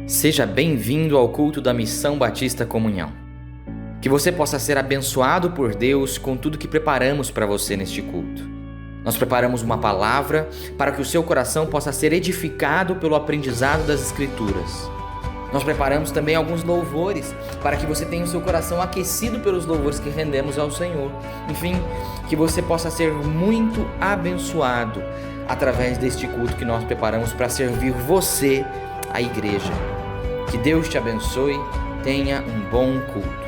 Seja bem-vindo ao culto da Missão Batista Comunhão. Que você possa ser abençoado por Deus com tudo que preparamos para você neste culto. Nós preparamos uma palavra para que o seu coração possa ser edificado pelo aprendizado das Escrituras. Nós preparamos também alguns louvores para que você tenha o seu coração aquecido pelos louvores que rendemos ao Senhor. Enfim, que você possa ser muito abençoado através deste culto que nós preparamos para servir você, a igreja. Que Deus te abençoe, tenha um bom culto.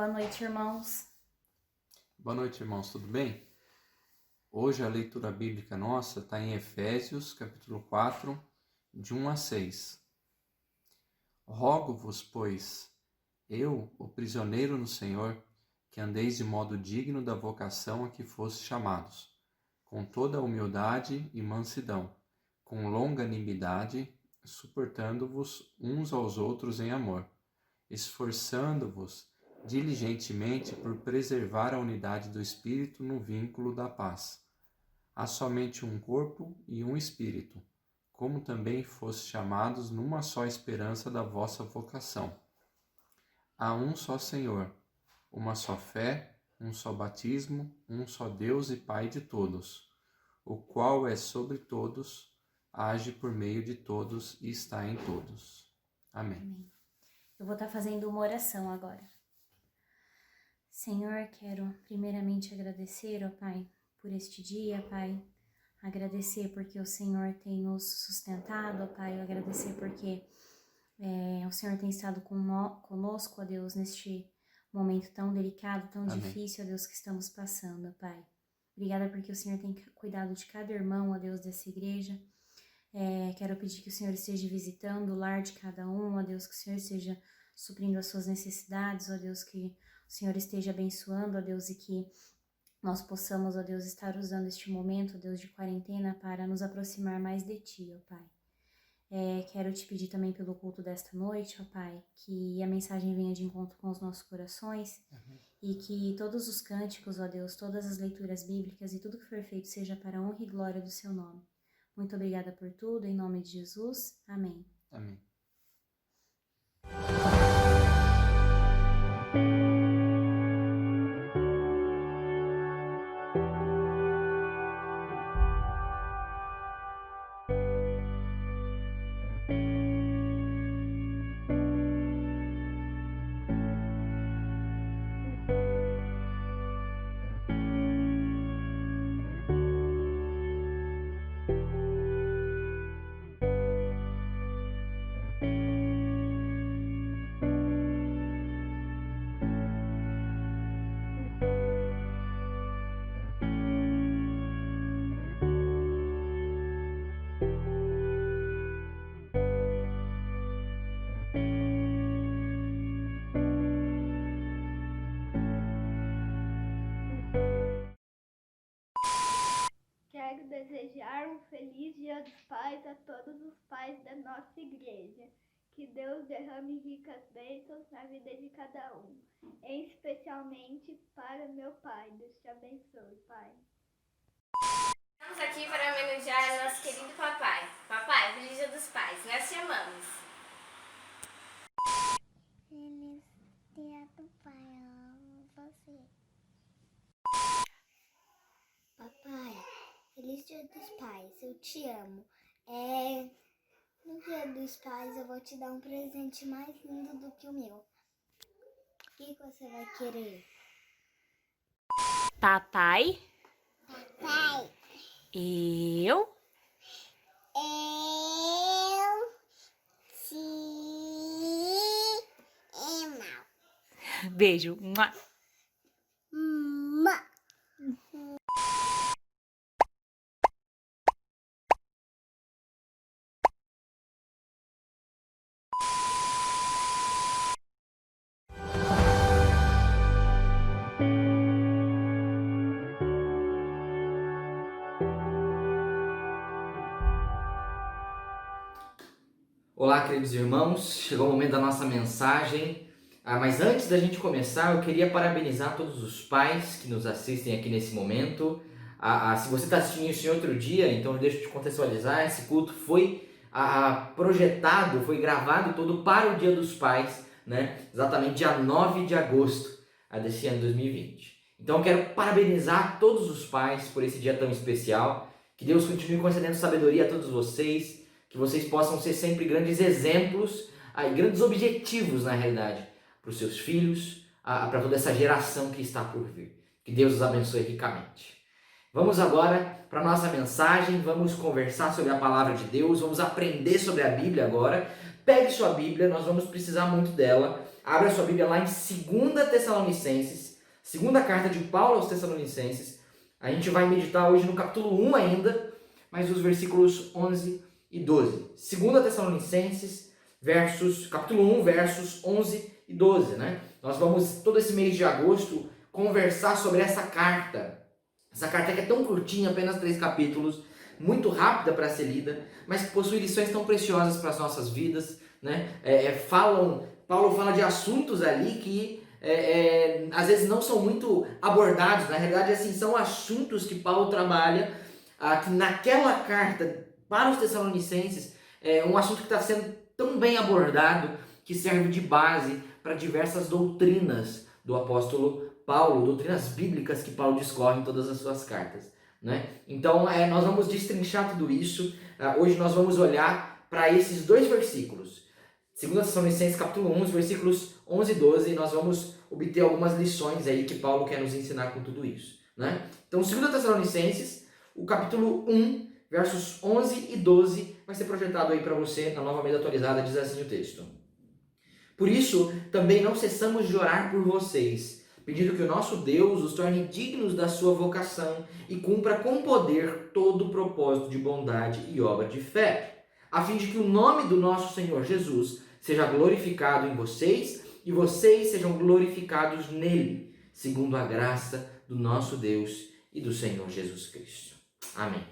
Boa noite, irmãos. Boa noite, irmãos, tudo bem? Hoje a leitura bíblica nossa está em Efésios, capítulo 4, de 1 a 6. Rogo-vos, pois, eu, o prisioneiro no Senhor, que andeis de modo digno da vocação a que fostes chamados, com toda humildade e mansidão, com longanimidade, suportando-vos uns aos outros em amor, esforçando-vos diligentemente por preservar a unidade do Espírito no vínculo da paz. Há somente um corpo e um Espírito, como também fostes chamados numa só esperança da vossa vocação. Há um só Senhor, uma só fé, um só batismo, um só Deus e Pai de todos, o qual é sobre todos, age por meio de todos e está em todos. Amém. Amém. Eu vou estar fazendo uma oração agora. Senhor, quero primeiramente agradecer, ó Pai, por este dia, Pai. Agradecer porque o Senhor tem nos sustentado, ó Pai. Agradecer porque o Senhor tem estado conosco, ó Deus, neste momento tão delicado, tão Amém. difícil, ó Deus, que estamos passando, ó Pai. Obrigada porque o Senhor tem cuidado de cada irmão, ó Deus, dessa igreja. Quero pedir que o Senhor esteja visitando o lar de cada um, ó Deus, que o Senhor esteja suprindo as suas necessidades, ó Deus, que o Senhor esteja abençoando, ó Deus, e que nós possamos, ó Deus, estar usando este momento, ó Deus, de quarentena para nos aproximar mais de Ti, ó Pai. Quero te pedir também pelo culto desta noite, ó Pai, que a mensagem venha de encontro com os nossos corações e que todos os cânticos, ó Deus, todas as leituras bíblicas e tudo que for feito seja para a honra e glória do Seu nome. Muito obrigada por tudo, em nome de Jesus. Amém. Amém. Quero desejar um feliz Dia dos Pais a todos os pais da nossa igreja. Que Deus derrame ricas bênçãos na vida de cada um, especialmente para meu pai. Deus te abençoe, Pai. Estamos aqui para homenagear nosso querido papai. Papai, feliz Dia dos Pais, nós te amamos. Feliz Dia do Pai, eu amo você. Papai, feliz Dia dos Pais, eu te amo. No Dia dos Pais eu vou te dar um presente mais lindo do que o meu. O que você vai querer? Papai, Pai, eu te amo. beijo. Mua. Olá, queridos irmãos, chegou o momento da nossa mensagem, mas antes da gente começar, eu queria parabenizar todos os pais que nos assistem aqui nesse momento. Se você está assistindo isso em outro dia, então deixa eu te contextualizar, esse culto foi projetado, foi gravado todo para o Dia dos Pais, né? Exatamente dia 9 de agosto desse ano 2020. Então eu quero parabenizar todos os pais por esse dia tão especial, que Deus continue concedendo sabedoria a todos vocês, que vocês possam ser sempre grandes exemplos e grandes objetivos, na realidade, para os seus filhos, para toda essa geração que está por vir. Que Deus os abençoe ricamente. Vamos agora para a nossa mensagem, vamos conversar sobre a palavra de Deus, vamos aprender sobre a Bíblia agora. Pegue sua Bíblia, nós vamos precisar muito dela. Abra sua Bíblia lá em 2 Tessalonicenses, segunda carta de Paulo aos Tessalonicenses. A gente vai meditar hoje no capítulo 1 ainda, mas os versículos 11 e 12. 2 Tessalonicenses, capítulo 1, versos 11 e 12, né? Nós vamos, todo esse mês de agosto, conversar sobre essa carta. Essa carta que é tão curtinha, apenas 3 capítulos, muito rápida para ser lida, mas que possui lições tão preciosas para as nossas vidas, né? Paulo fala de assuntos ali que às vezes não são muito abordados. Na realidade, assim, são assuntos que Paulo trabalha, que naquela carta para os Tessalonicenses, um assunto que está sendo tão bem abordado, que serve de base para diversas doutrinas do apóstolo Paulo, doutrinas bíblicas que Paulo discorre em todas as suas cartas, né? Então, nós vamos destrinchar tudo isso. Hoje nós vamos olhar para esses 2 versículos. 2 Tessalonicenses capítulo 1, versículos 11 e 12, e nós vamos obter algumas lições aí que Paulo quer nos ensinar com tudo isso, né? Então, 2 Tessalonicenses, o capítulo 1, versos 11 e 12, vai ser projetado aí para você na Nova Almeida Atualizada, diz assim o texto. Por isso, também não cessamos de orar por vocês, pedindo que o nosso Deus os torne dignos da sua vocação e cumpra com poder todo o propósito de bondade e obra de fé, a fim de que o nome do nosso Senhor Jesus seja glorificado em vocês e vocês sejam glorificados nele, segundo a graça do nosso Deus e do Senhor Jesus Cristo. Amém.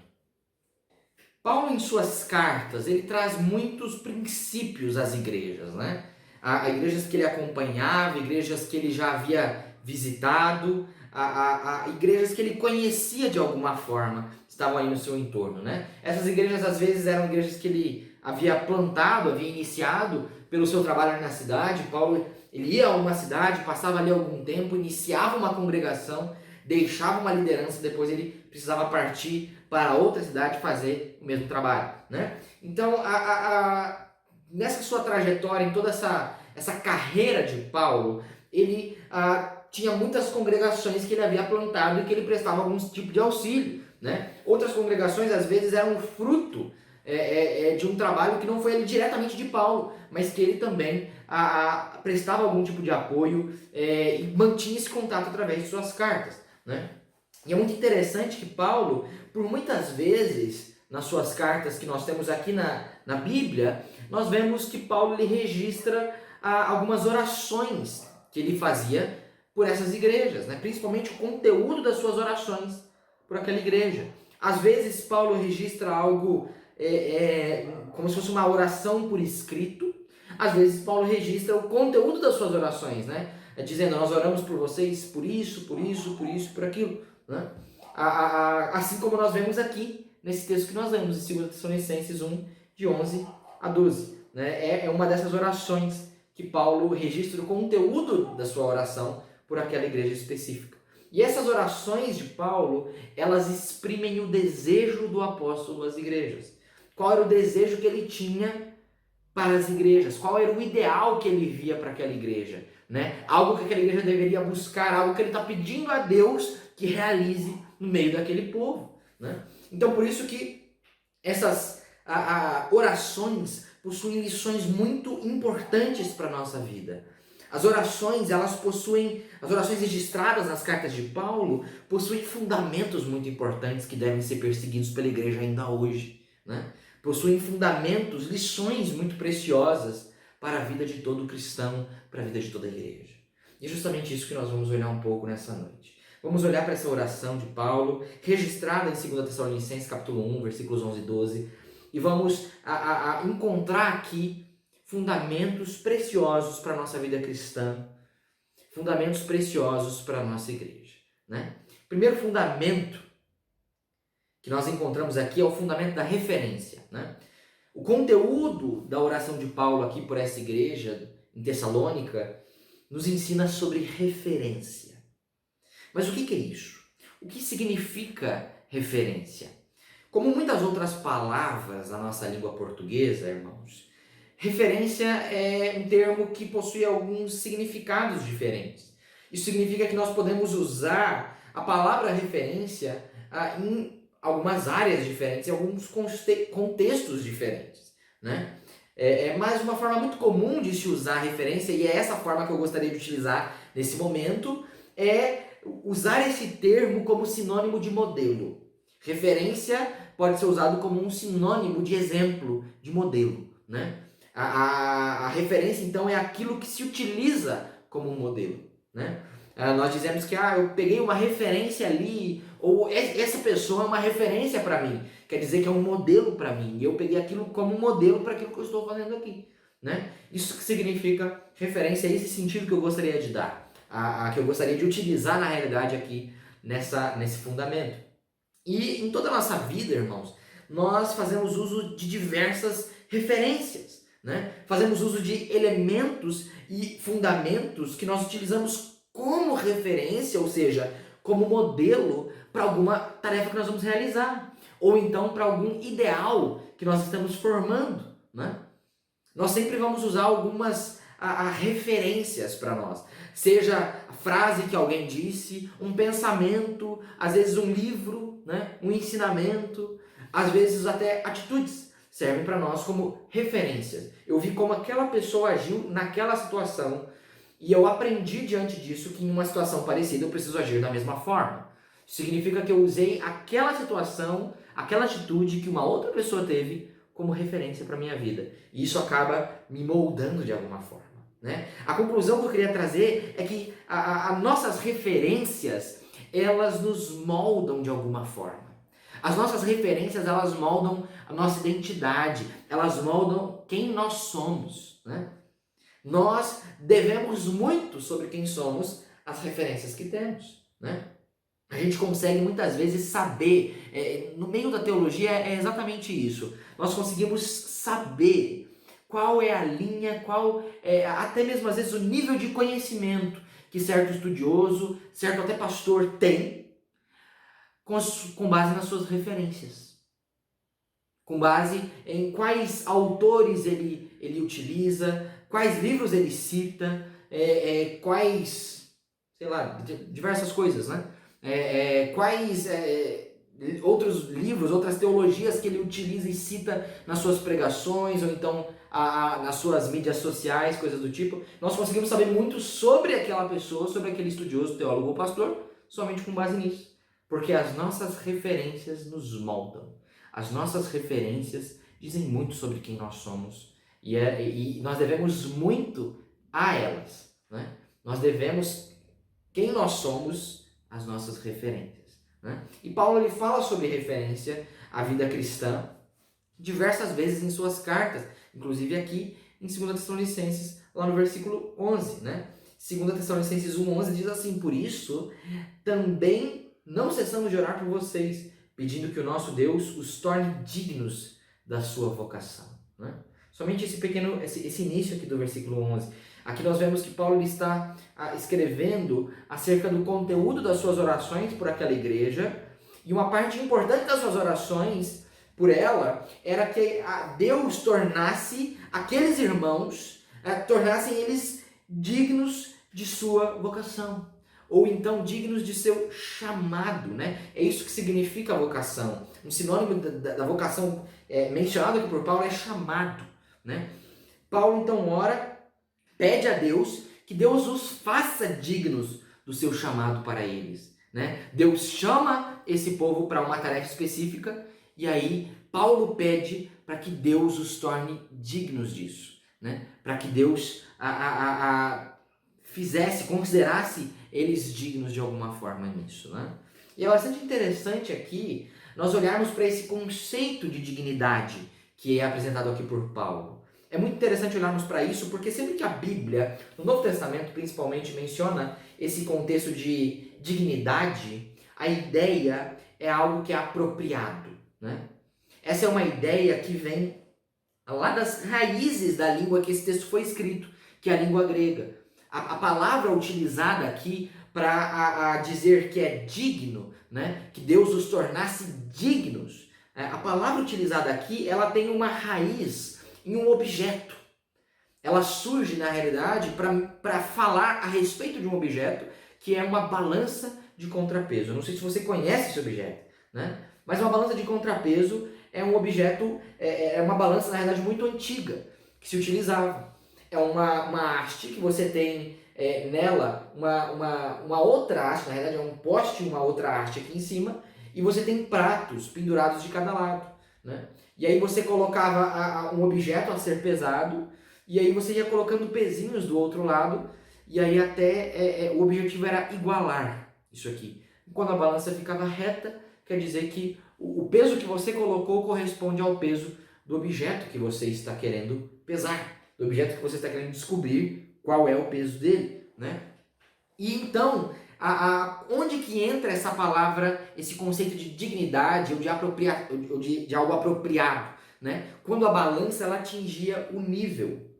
Paulo, em suas cartas, ele traz muitos princípios às igrejas, né? A igrejas que ele acompanhava, igrejas que ele já havia visitado, a igrejas que ele conhecia de alguma forma, estavam aí no seu entorno, né? Essas igrejas, às vezes, eram igrejas que ele havia plantado, havia iniciado pelo seu trabalho na cidade. Paulo, ele ia a uma cidade, passava ali algum tempo, iniciava uma congregação, deixava uma liderança, depois ele precisava partir para outra cidade fazer o mesmo trabalho, né? Então, nessa sua trajetória, em toda essa carreira de Paulo, ele tinha muitas congregações que ele havia plantado e que ele prestava algum tipo de auxílio, né? Outras congregações, às vezes, eram fruto de um trabalho que não foi diretamente de Paulo, mas que ele também prestava algum tipo de apoio e mantinha esse contato através de suas cartas, né? E é muito interessante que Paulo, por muitas vezes, nas suas cartas que nós temos aqui na Bíblia, nós vemos que Paulo ele registra algumas orações que ele fazia por essas igrejas, né? Principalmente o conteúdo das suas orações por aquela igreja. Às vezes Paulo registra algo como se fosse uma oração por escrito. Às vezes Paulo registra o conteúdo das suas orações, né? Dizendo, nós oramos por vocês por isso, por isso, por isso, por aquilo, né? Assim como nós vemos aqui nesse texto que nós lemos em 2 Tessalonicenses 1, de 11 a 12, né? É uma dessas orações que Paulo registra o conteúdo da sua oração por aquela igreja específica. E essas orações de Paulo, elas exprimem o desejo do apóstolo às igrejas. Qual era o desejo que ele tinha para as igrejas? Qual era o ideal que ele via para aquela igreja, né? Algo que aquela igreja deveria buscar, algo que ele está pedindo a Deus que realize no meio daquele povo, né? Então, por isso que essas orações possuem lições muito importantes para a nossa vida. As orações registradas nas cartas de Paulo possuem fundamentos muito importantes que devem ser perseguidos pela igreja ainda hoje, né? Possuem fundamentos, lições muito preciosas para a vida de todo cristão, para a vida de toda a igreja. E é justamente isso que nós vamos olhar um pouco nessa noite. Vamos olhar para essa oração de Paulo, registrada em 2 Tessalonicenses capítulo 1, versículos 11 e 12, e vamos encontrar aqui fundamentos preciosos para a nossa vida cristã, fundamentos preciosos para a nossa igreja, né? O primeiro fundamento que nós encontramos aqui é o fundamento da referência, né? O conteúdo da oração de Paulo aqui por essa igreja em Tessalônica nos ensina sobre referência. Mas o que é isso? O que significa referência? Como muitas outras palavras da nossa língua portuguesa, irmãos, referência é um termo que possui alguns significados diferentes. Isso significa que nós podemos usar a palavra referência em algumas áreas diferentes, em alguns contextos diferentes, né? Mas uma forma muito comum de se usar referência, e é essa forma que eu gostaria de utilizar nesse momento, é usar esse termo como sinônimo de modelo. Referência pode ser usado como um sinônimo de exemplo, de modelo, né? A referência, então, é aquilo que se utiliza como um modelo, né? Nós dizemos que eu peguei uma referência ali, ou essa pessoa é uma referência para mim, quer dizer que é um modelo para mim, e eu peguei aquilo como um modelo para aquilo que eu estou fazendo aqui, né? Isso que significa referência, é esse sentido que eu gostaria de dar, que eu gostaria de utilizar na realidade aqui nesse fundamento. E em toda a nossa vida, irmãos, nós fazemos uso de diversas referências, né? Fazemos uso de elementos e fundamentos que nós utilizamos como referência, ou seja, como modelo para alguma tarefa que nós vamos realizar, ou então para algum ideal que nós estamos formando, né? Nós sempre vamos usar algumas referências para nós, seja a frase que alguém disse, um pensamento, às vezes um livro, né? Um ensinamento, às vezes até atitudes servem para nós como referências. Eu vi como aquela pessoa agiu naquela situação e eu aprendi diante disso que em uma situação parecida eu preciso agir da mesma forma. Significa que eu usei aquela situação, aquela atitude que uma outra pessoa teve como referência para a minha vida. E isso acaba me moldando de alguma forma, né? A conclusão que eu queria trazer é que as nossas referências, elas nos moldam de alguma forma. As nossas referências, elas moldam a nossa identidade, elas moldam quem nós somos, né? Nós devemos muito sobre quem somos às referências que temos, né? A gente consegue muitas vezes saber, no meio da teologia é exatamente isso, nós conseguimos saber qual é a linha, qual é até mesmo às vezes o nível de conhecimento que certo estudioso, certo até pastor tem, com base nas suas referências, com base em quais autores ele utiliza, quais livros ele cita, quais, sei lá, diversas coisas, né? Quais outros livros, outras teologias que ele utiliza e cita nas suas pregações, ou então nas suas mídias sociais, coisas do tipo. Nós conseguimos saber muito sobre aquela pessoa, sobre aquele estudioso, teólogo ou pastor, somente com base nisso. Porque as nossas referências nos moldam. As nossas referências dizem muito sobre quem nós somos. E nós devemos muito a elas, né? Nós devemos quem nós somos às nossas referências, né? E Paulo ele fala sobre referência à vida cristã diversas vezes em suas cartas, inclusive aqui em 2 Tessalonicenses, lá no versículo 11, né? 2 Tessalonicenses 1:11 diz assim: por isso, também não cessamos de orar por vocês, pedindo que o nosso Deus os torne dignos da sua vocação, né? Somente esse início aqui do versículo 11. Aqui nós vemos que Paulo está escrevendo acerca do conteúdo das suas orações por aquela igreja, e uma parte importante das suas orações por ela era que Deus tornasse aqueles irmãos, tornassem eles dignos de sua vocação, ou então dignos de seu chamado, né? É isso que significa a vocação. Um sinônimo da vocação mencionado aqui por Paulo é chamado, né? Paulo então ora, pede a Deus que Deus os faça dignos do seu chamado para eles, né? Deus chama esse povo para uma tarefa específica e aí Paulo pede para que Deus os torne dignos disso, né? Para que Deus considerasse eles dignos de alguma forma nisso, né? E é bastante interessante aqui nós olharmos para esse conceito de dignidade que é apresentado aqui por Paulo. É muito interessante olharmos para isso, porque sempre que a Bíblia, no Novo Testamento principalmente, menciona esse contexto de dignidade, a ideia é algo que é apropriado, né? Essa é uma ideia que vem lá das raízes da língua que esse texto foi escrito, que é a língua grega. A palavra utilizada aqui para dizer que é digno, né? Que Deus os tornasse dignos, a palavra utilizada aqui, ela tem uma raiz em um objeto. Ela surge, na realidade, para falar a respeito de um objeto que é uma balança de contrapeso. Eu não sei se você conhece esse objeto, né? Mas uma balança de contrapeso é um objeto, é uma balança, na realidade, muito antiga. que se utilizava. É uma haste que você tem nela uma outra haste, na realidade é um poste e uma outra haste aqui em cima, e você tem pratos pendurados de cada lado, né? E aí você colocava um objeto a ser pesado, e aí você ia colocando pezinhos do outro lado, e aí até o objetivo era igualar isso aqui. Quando a balança ficava reta, quer dizer que o peso que você colocou corresponde ao peso do objeto que você está querendo pesar, do objeto que você está querendo descobrir qual é o peso dele, né? E então, onde que entra essa palavra, esse conceito de dignidade ou de algo apropriado, né? Quando a balança ela atingia o nível,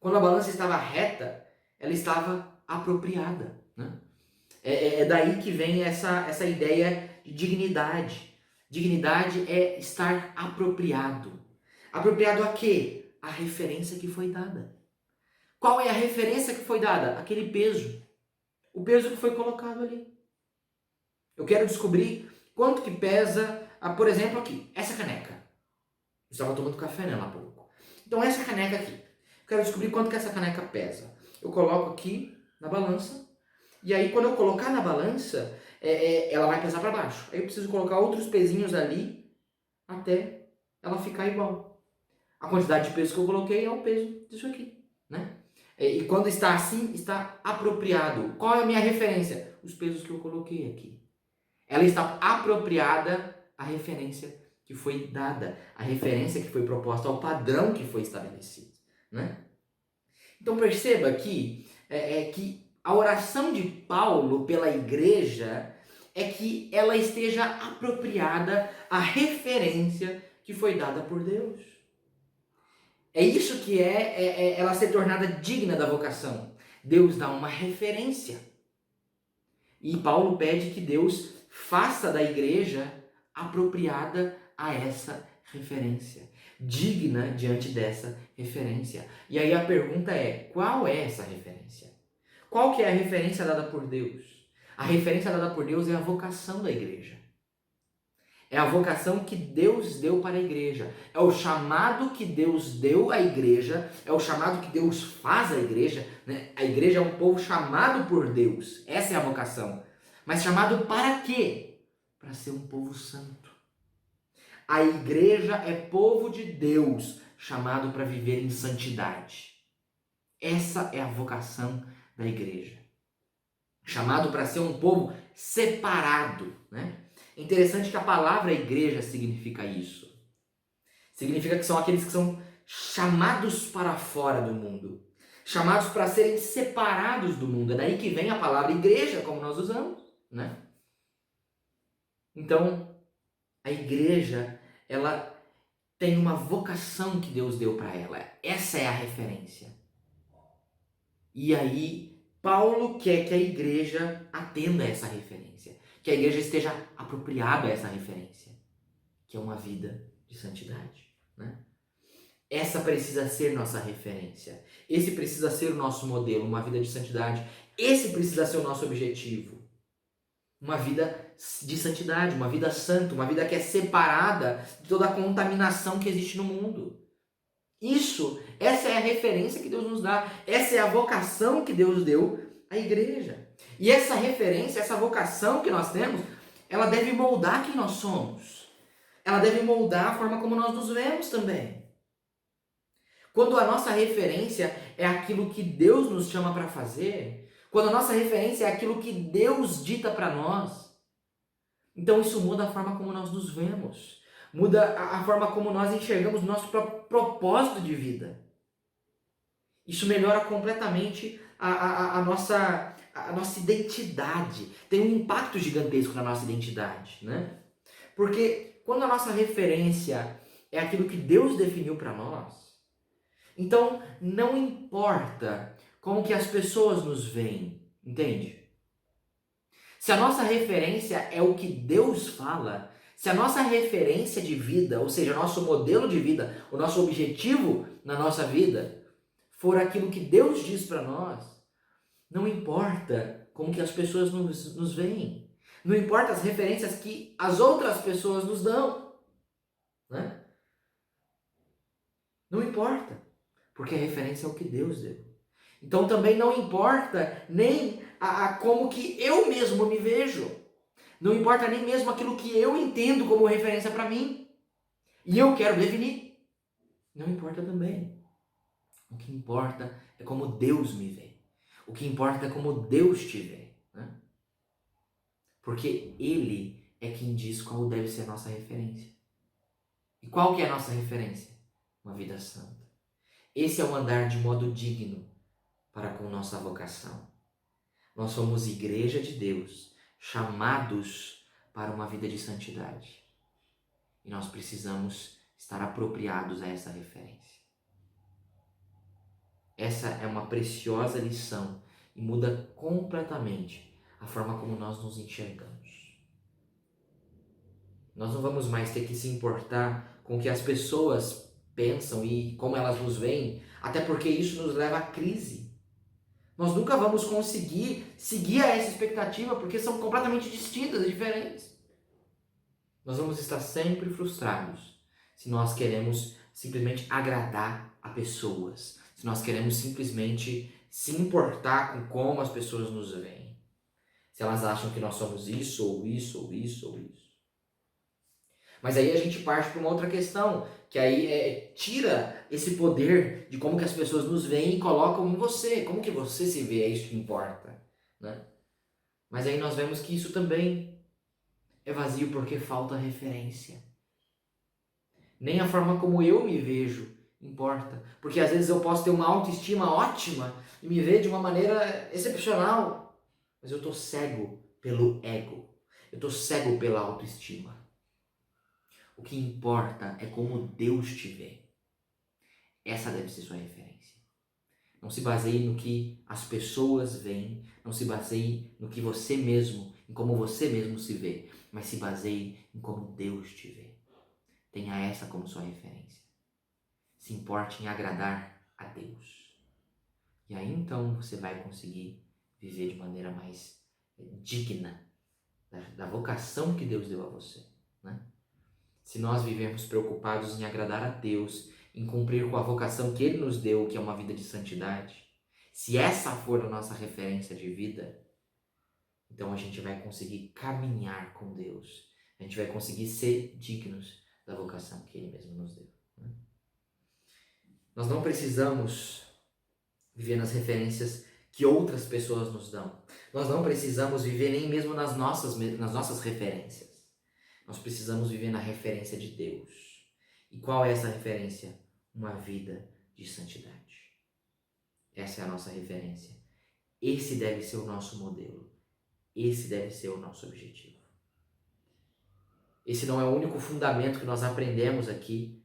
quando a balança estava reta, ela estava apropriada, né? É daí que vem essa ideia de dignidade. Dignidade é estar apropriado. Apropriado a quê? A referência que foi dada. Qual é a referência que foi dada? Aquele peso. O peso que foi colocado ali. Eu quero descobrir quanto que pesa, por exemplo, aqui, essa caneca. Eu estava tomando café nela há pouco. Então essa caneca aqui. Eu quero descobrir quanto que essa caneca pesa. Eu coloco aqui na balança. E aí quando eu colocar na balança, ela vai pesar para baixo. Aí eu preciso colocar outros pezinhos ali até ela ficar igual. A quantidade de peso que eu coloquei é o peso disso aqui, né? E quando está assim, está apropriado. Qual é a minha referência? Os pesos que eu coloquei aqui. Ela está apropriada à referência que foi dada, à referência que foi proposta, ao padrão que foi estabelecido, né? Então perceba aqui que a oração de Paulo pela igreja é que ela esteja apropriada à referência que foi dada por Deus. É isso que ela ser tornada digna da vocação. Deus dá uma referência. E Paulo pede que Deus faça da igreja apropriada a essa referência. Digna diante dessa referência. E aí a pergunta é, qual é essa referência? Qual que é a referência dada por Deus? A referência dada por Deus é a vocação da igreja. É a vocação que Deus deu para a igreja. É o chamado que Deus deu à igreja. É o chamado que Deus faz à igreja, né? A igreja é um povo chamado por Deus. Essa é a vocação. Mas chamado para quê? Para ser um povo santo. A igreja é povo de Deus, chamado para viver em santidade. Essa é a vocação da igreja. Chamado para ser um povo separado, né? Interessante que a palavra igreja significa isso. Significa que são aqueles que são chamados para fora do mundo. Chamados para serem separados do mundo. É daí que vem a palavra igreja, como nós usamos, né? Então, a igreja, ela tem uma vocação que Deus deu para ela. Essa é a referência. E aí, Paulo quer que a igreja atenda a essa referência. Que a igreja esteja apropriada a essa referência, que é uma vida de santidade, né? Essa precisa ser nossa referência. Esse precisa ser o nosso modelo, uma vida de santidade. Esse precisa ser o nosso objetivo. Uma vida de santidade, uma vida santa, uma vida que é separada de toda a contaminação que existe no mundo. Essa é a referência que Deus nos dá. Essa é a vocação que Deus deu à igreja. E essa referência, essa vocação que nós temos, ela deve moldar quem nós somos. Ela deve moldar a forma como nós nos vemos também. Quando a nossa referência é aquilo que Deus nos chama para fazer, quando a nossa referência é aquilo que Deus dita para nós, então isso muda a forma como nós nos vemos. Muda a forma como nós enxergamos o nosso próprio propósito de vida. Isso melhora completamente a nossa identidade. Tem um impacto gigantesco na nossa identidade, né? Porque quando a nossa referência é aquilo que Deus definiu para nós, então não importa como que as pessoas nos veem, entende? Se a nossa referência é o que Deus fala, se a nossa referência de vida, ou seja, nosso modelo de vida, o nosso objetivo na nossa vida, for aquilo que Deus diz para nós, não importa como que as pessoas nos veem. Não importa as referências que as outras pessoas nos dão, né? Não importa. porque a referência é o que Deus deu. Então também não importa nem como que eu mesmo me vejo. Não importa nem mesmo aquilo que eu entendo como referência para mim. E eu quero definir. Não importa também. O que importa é como Deus me vê. O que importa é como Deus te vê. Né? Porque Ele é quem diz qual deve ser a nossa referência. E qual que é a nossa referência? Uma vida santa. Esse é o andar de modo digno para com nossa vocação. Nós somos igreja de Deus, chamados para uma vida de santidade. E nós precisamos estar apropriados a essa referência. Essa é uma preciosa lição e muda completamente a forma como nós nos enxergamos. Nós não vamos mais ter que se importar com o que as pessoas pensam e como elas nos veem, até porque isso nos leva à crise. Nós nunca vamos conseguir seguir a essa expectativa porque são completamente distintas e diferentes. Nós vamos estar sempre frustrados se nós queremos simplesmente agradar a pessoas, se nós queremos simplesmente se importar com como as pessoas nos veem, se elas acham que nós somos isso ou isso ou isso ou isso. Mas aí a gente parte para uma outra questão, que aí tira esse poder de como que as pessoas nos veem e colocam em você. Como que você se vê, é isso que importa. Né? Mas aí nós vemos que isso também é vazio porque falta referência. Nem a forma como eu me vejo importa. Porque às vezes eu posso ter uma autoestima ótima e me ver de uma maneira excepcional. Mas eu estou cego pelo ego. Eu estou cego pela autoestima. O que importa é como Deus te vê. Essa deve ser sua referência. Não se baseie no que as pessoas veem, não se baseie no que você mesmo, em como você mesmo se vê, mas se baseie em como Deus te vê. Tenha essa como sua referência. Se importe em agradar a Deus. E aí então você vai conseguir viver de maneira mais digna da vocação que Deus deu a você, né? Se nós vivermos preocupados em agradar a Deus, em cumprir com a vocação que Ele nos deu, que é uma vida de santidade, se essa for a nossa referência de vida, então a gente vai conseguir caminhar com Deus. A gente vai conseguir ser dignos da vocação que Ele mesmo nos deu. Né? Nós não precisamos viver nas referências que outras pessoas nos dão. Nós não precisamos viver nem mesmo nas nossas referências. Nós precisamos viver na referência de Deus. E qual é essa referência? Uma vida de santidade. Essa é a nossa referência. Esse deve ser o nosso modelo. Esse deve ser o nosso objetivo. Esse não é o único fundamento que nós aprendemos aqui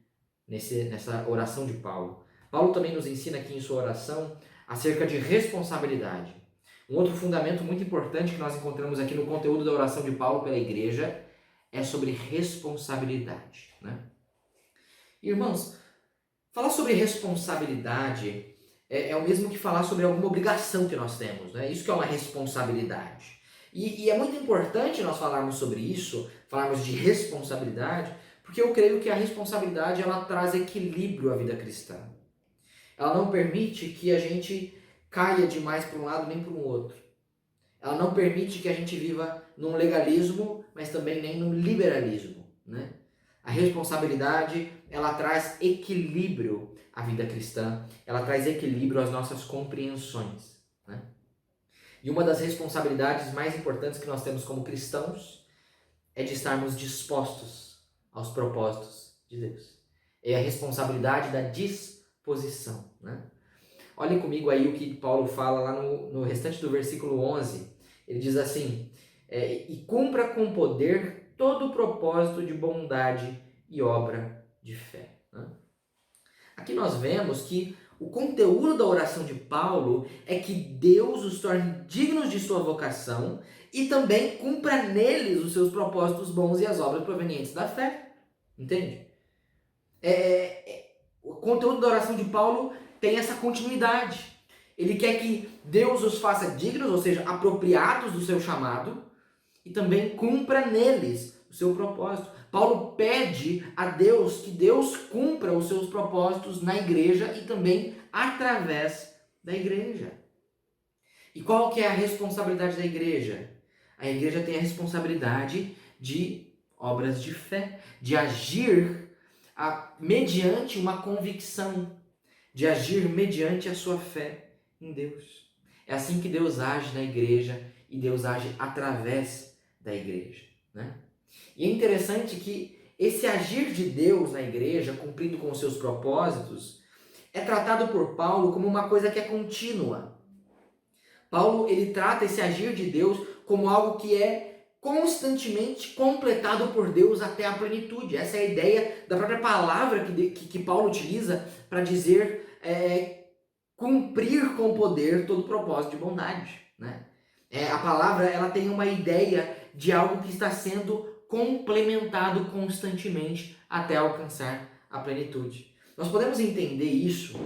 nessa oração de Paulo. Paulo também nos ensina aqui em sua oração acerca de responsabilidade. Um outro fundamento muito importante que nós encontramos aqui no conteúdo da oração de Paulo pela igreja é sobre responsabilidade, né? Irmãos, falar sobre responsabilidade é o mesmo que falar sobre alguma obrigação que nós temos, né? Isso que é uma responsabilidade. E é muito importante nós falarmos sobre isso, falarmos de responsabilidade, porque eu creio que a responsabilidade ela traz equilíbrio à vida cristã. Ela não permite que a gente caia demais para um lado nem para o outro. Ela não permite que a gente viva num legalismo, mas também nem num liberalismo, né? A responsabilidade, ela traz equilíbrio à vida cristã, ela traz equilíbrio às nossas compreensões, né? E uma das responsabilidades mais importantes que nós temos como cristãos é de estarmos dispostos aos propósitos de Deus. É a responsabilidade da disposição, né? Olhem comigo aí o que Paulo fala lá no restante do versículo 11. Ele diz assim, e cumpra com poder todo o propósito de bondade e obra de fé. Né? Aqui nós vemos que o conteúdo da oração de Paulo é que Deus os torne dignos de sua vocação e também cumpra neles os seus propósitos bons e as obras provenientes da fé. Entende? O conteúdo da oração de Paulo tem essa continuidade. Ele quer que Deus os faça dignos, ou seja, apropriados do seu chamado, e também cumpra neles o seu propósito. Paulo pede a Deus que Deus cumpra os seus propósitos na igreja e também através da igreja. E qual que é a responsabilidade da igreja? A igreja tem a responsabilidade de obras de fé, de agir mediante uma convicção, de agir mediante a sua fé em Deus. É assim que Deus age na igreja e Deus age através da igreja, né? E é interessante que esse agir de Deus na igreja, cumprindo com os seus propósitos, é tratado por Paulo como uma coisa que é contínua. Paulo, ele trata esse agir de Deus como algo que é constantemente completado por Deus até a plenitude. Essa é a ideia da própria palavra que Paulo utiliza para dizer cumprir com poder todo o propósito de bondade, né? A palavra, ela tem uma ideia de algo que está sendo complementado constantemente até alcançar a plenitude. Nós podemos entender isso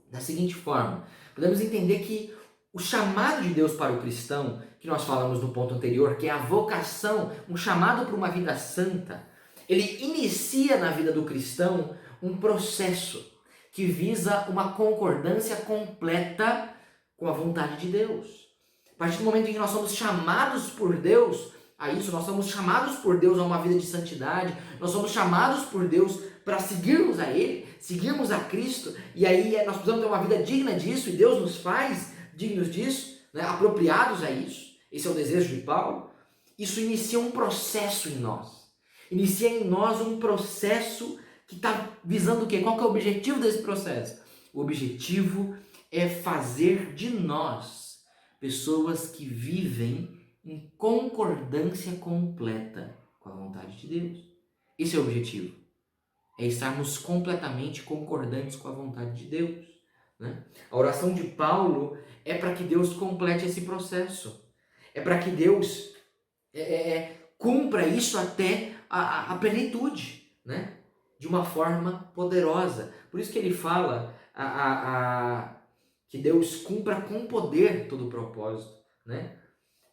da seguinte forma. Podemos entender que o chamado de Deus para o cristão, que nós falamos no ponto anterior, que é a vocação, um chamado para uma vida santa, ele inicia na vida do cristão um processo que visa uma concordância completa com a vontade de Deus. A partir do momento em que nós somos chamados por Deus a isso, nós somos chamados por Deus a uma vida de santidade, nós somos chamados por Deus para seguirmos a Ele, seguirmos a Cristo, e aí nós precisamos ter uma vida digna disso, e Deus nos faz dignos disso, né, apropriados a isso. Esse é o desejo de Paulo. Isso inicia um processo em nós. Inicia em nós um processo que está visando o quê? Qual que é o objetivo desse processo? O objetivo é fazer de nós pessoas que vivem em concordância completa com a vontade de Deus. Esse é o objetivo. É estarmos completamente concordantes com a vontade de Deus, né? A oração de Paulo é para que Deus complete esse processo. É para que Deus cumpra isso até a plenitude, né? De uma forma poderosa. Por isso que ele fala que Deus cumpra com poder todo o propósito, né?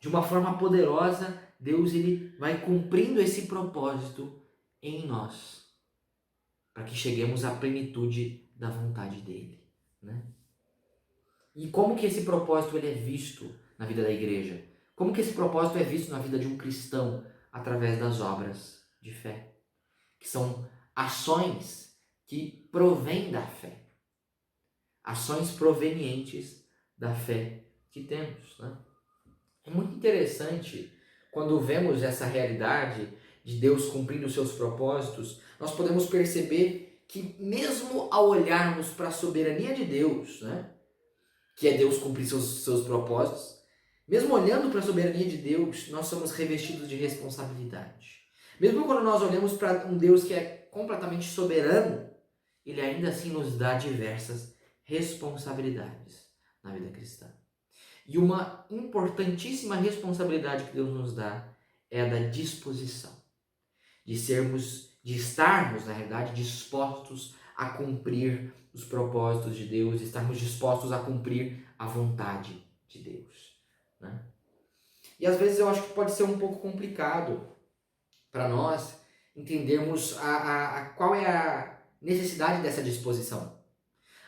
De uma forma poderosa, Deus ele vai cumprindo esse propósito em nós, para que cheguemos à plenitude da vontade dele, né? E como que esse propósito ele é visto na vida da igreja? Como que esse propósito é visto na vida de um cristão? Através das obras de fé, que são ações que provêm da fé, ações provenientes da fé que temos, né? É muito interessante quando vemos essa realidade de Deus cumprindo os seus propósitos, nós podemos perceber que mesmo ao olharmos para a soberania de Deus, né, que é Deus cumprir seus propósitos, mesmo olhando para a soberania de Deus, nós somos revestidos de responsabilidade. Mesmo quando nós olhamos para um Deus que é completamente soberano, Ele ainda assim nos dá diversas responsabilidades na vida cristã. E uma importantíssima responsabilidade que Deus nos dá é a da disposição. De estarmos, na realidade, dispostos a cumprir os propósitos de Deus, estarmos dispostos a cumprir a vontade de Deus, né? E às vezes eu acho que pode ser um pouco complicado para nós entendermos qual é a necessidade dessa disposição.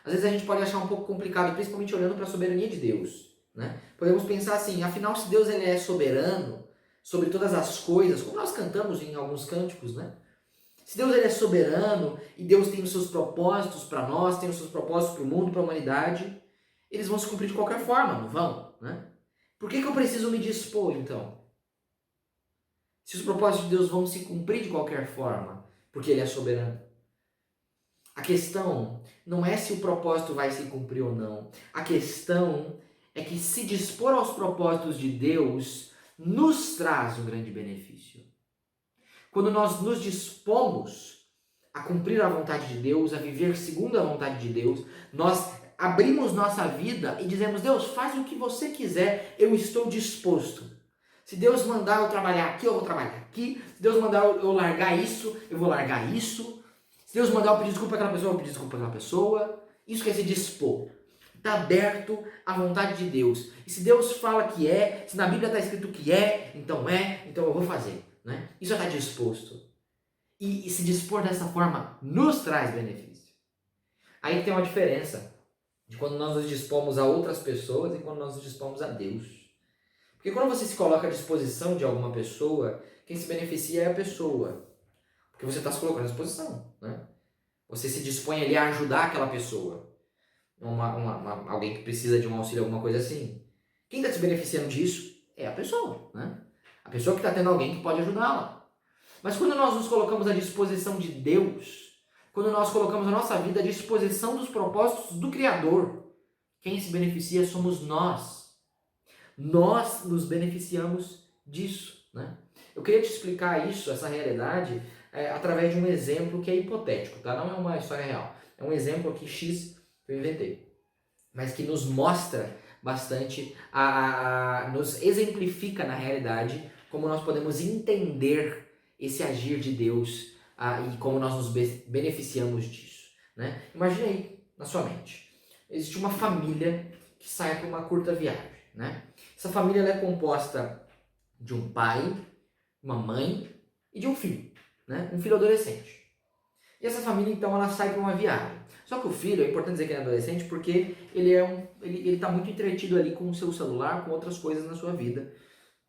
Às vezes a gente pode achar um pouco complicado, principalmente olhando para a soberania de Deus, né? Podemos pensar assim, afinal, se Deus ele é soberano sobre todas as coisas, como nós cantamos em alguns cânticos, né? Se Deus ele é soberano e Deus tem os seus propósitos para nós, tem os seus propósitos para o mundo, para a humanidade, eles vão se cumprir de qualquer forma, não vão, né? Por que eu preciso me dispor, então? Se os propósitos de Deus vão se cumprir de qualquer forma, porque Ele é soberano. A questão não é se o propósito vai se cumprir ou não. A questão é que se dispor aos propósitos de Deus nos traz um grande benefício. Quando nós nos dispomos a cumprir a vontade de Deus, a viver segundo a vontade de Deus, nós abrimos nossa vida e dizemos, Deus, faz o que você quiser, eu estou disposto. Se Deus mandar eu trabalhar aqui, eu vou trabalhar aqui. Se Deus mandar eu largar isso, eu vou largar isso. Se Deus mandar eu pedir desculpa para aquela pessoa, eu vou pedir desculpa para aquela pessoa. Isso quer se dispor. Está aberto à vontade de Deus. E se Deus fala que é, se na Bíblia está escrito que é, então eu vou fazer, né? Isso é estar disposto. E se dispor dessa forma nos traz benefício. Aí tem uma diferença. quando nós nos dispomos a outras pessoas e quando nós nos dispomos a Deus. Porque quando você se coloca à disposição de alguma pessoa, quem se beneficia é a pessoa. Porque você está se colocando à disposição, né? Você se dispõe ali a ajudar aquela pessoa. Alguém que precisa de um auxílio, alguma coisa assim. Quem está se beneficiando disso é a pessoa, né? A pessoa que está tendo alguém que pode ajudá-la. Mas quando nós nos colocamos à disposição de Deus, quando nós colocamos a nossa vida à disposição dos propósitos do Criador, quem se beneficia somos nós. Nós nos beneficiamos disso, né? Eu queria te explicar isso, essa realidade, através de um exemplo que é hipotético, tá? Não é uma história real. É um exemplo aqui X que eu inventei, mas que nos mostra bastante, nos exemplifica na realidade como nós podemos entender esse agir de Deus e como nós nos beneficiamos disso, né? Imagina aí na sua mente, existe uma família que sai para uma curta viagem, né? Essa família ela é composta de um pai, uma mãe e de um filho, né? Um filho adolescente. E essa família então ela sai para uma viagem. Só que o filho, é importante dizer que ele é adolescente porque ele está muito entretido ali com o seu celular, com outras coisas na sua vida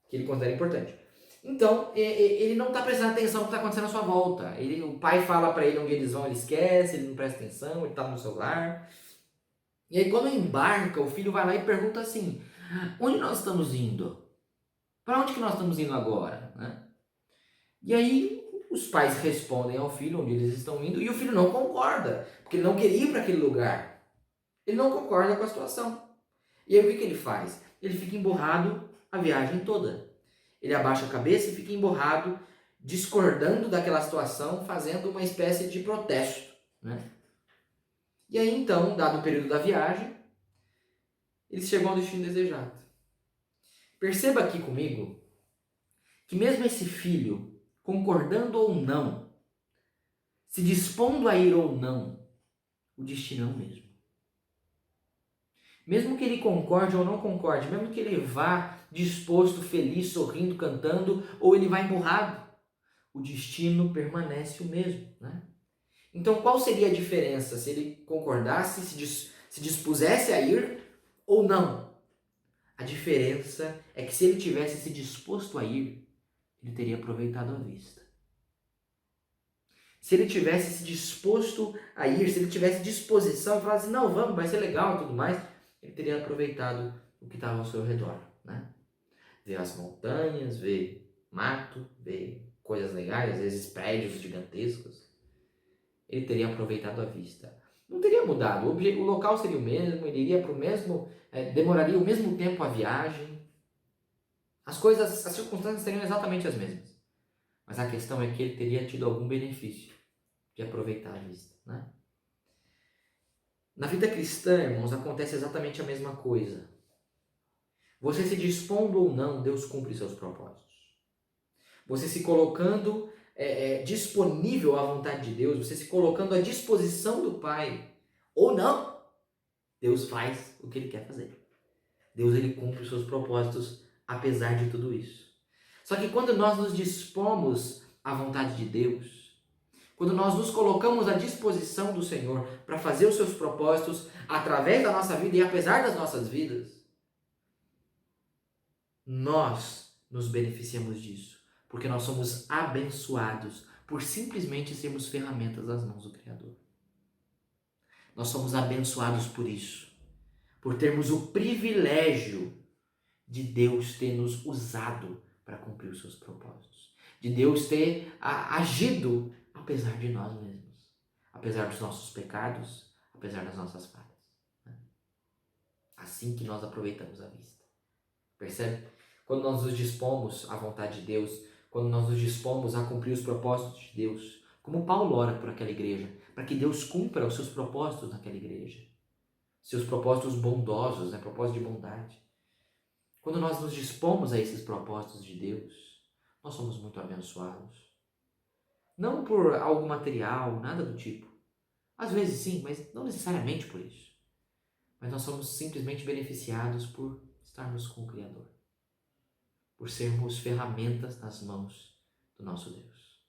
que ele considera importante. Então, ele não está prestando atenção no que está acontecendo à sua volta. O pai fala para ele onde eles vão, ele esquece, ele não presta atenção, ele está no celular. E aí quando embarca, o filho vai lá e pergunta assim, onde nós estamos indo? Para onde que nós estamos indo agora? Né? E aí os pais respondem ao filho onde eles estão indo e o filho não concorda, porque ele não queria ir para aquele lugar. Ele não concorda com a situação. E aí o que ele faz? Ele fica emburrado a viagem toda. Ele abaixa a cabeça e fica emburrado, discordando daquela situação, fazendo uma espécie de protesto, né? E aí então, dado o período da viagem, eles chegam ao destino desejado. Perceba aqui comigo que mesmo esse filho, concordando ou não, se dispondo a ir ou não, o destino é o mesmo. Mesmo que ele concorde ou não concorde, mesmo que ele vá disposto, feliz, sorrindo, cantando, ou ele vá emburrado, o destino permanece o mesmo, né? Então qual seria a diferença se ele concordasse, se dispusesse a ir ou não? A diferença é que se ele tivesse se disposto a ir, ele teria aproveitado a vista. Se ele tivesse se disposto a ir, se ele tivesse disposição e falasse, não, vamos, vai ser legal e tudo mais, ele teria aproveitado o que estava ao seu redor, né? Ver as montanhas, ver mato, ver coisas legais, às vezes prédios gigantescos. Ele teria aproveitado a vista. Não teria mudado, o local seria o mesmo, ele iria para o mesmo, demoraria o mesmo tempo a viagem. As circunstâncias seriam exatamente as mesmas. Mas a questão é que ele teria tido algum benefício de aproveitar a vista, né? Na vida cristã, irmãos, acontece exatamente a mesma coisa. Você se dispondo ou não, Deus cumpre seus propósitos. Você se colocando disponível à vontade de Deus, você se colocando à disposição do Pai, ou não, Deus faz o que Ele quer fazer. Deus ele cumpre os seus propósitos apesar de tudo isso. Só que quando nós nos dispomos à vontade de Deus, quando nós nos colocamos à disposição do Senhor para fazer os seus propósitos através da nossa vida e apesar das nossas vidas, nós nos beneficiamos disso, porque nós somos abençoados por simplesmente sermos ferramentas das mãos do Criador. Nós somos abençoados por isso, por termos o privilégio de Deus ter nos usado para cumprir os seus propósitos, de Deus ter agido apesar de nós mesmos, apesar dos nossos pecados, apesar das nossas falhas. Assim que nós aproveitamos a vista. Percebe? Quando nós nos dispomos à vontade de Deus, quando nós nos dispomos a cumprir os propósitos de Deus, como Paulo ora por aquela igreja, para que Deus cumpra os seus propósitos naquela igreja, seus propósitos bondosos, propósito de bondade. Quando nós nos dispomos a esses propósitos de Deus, nós somos muito abençoados. Não por algo material, nada do tipo. Às vezes sim, mas não necessariamente por isso. Mas nós somos simplesmente beneficiados por estarmos com o Criador, por sermos ferramentas nas mãos do nosso Deus,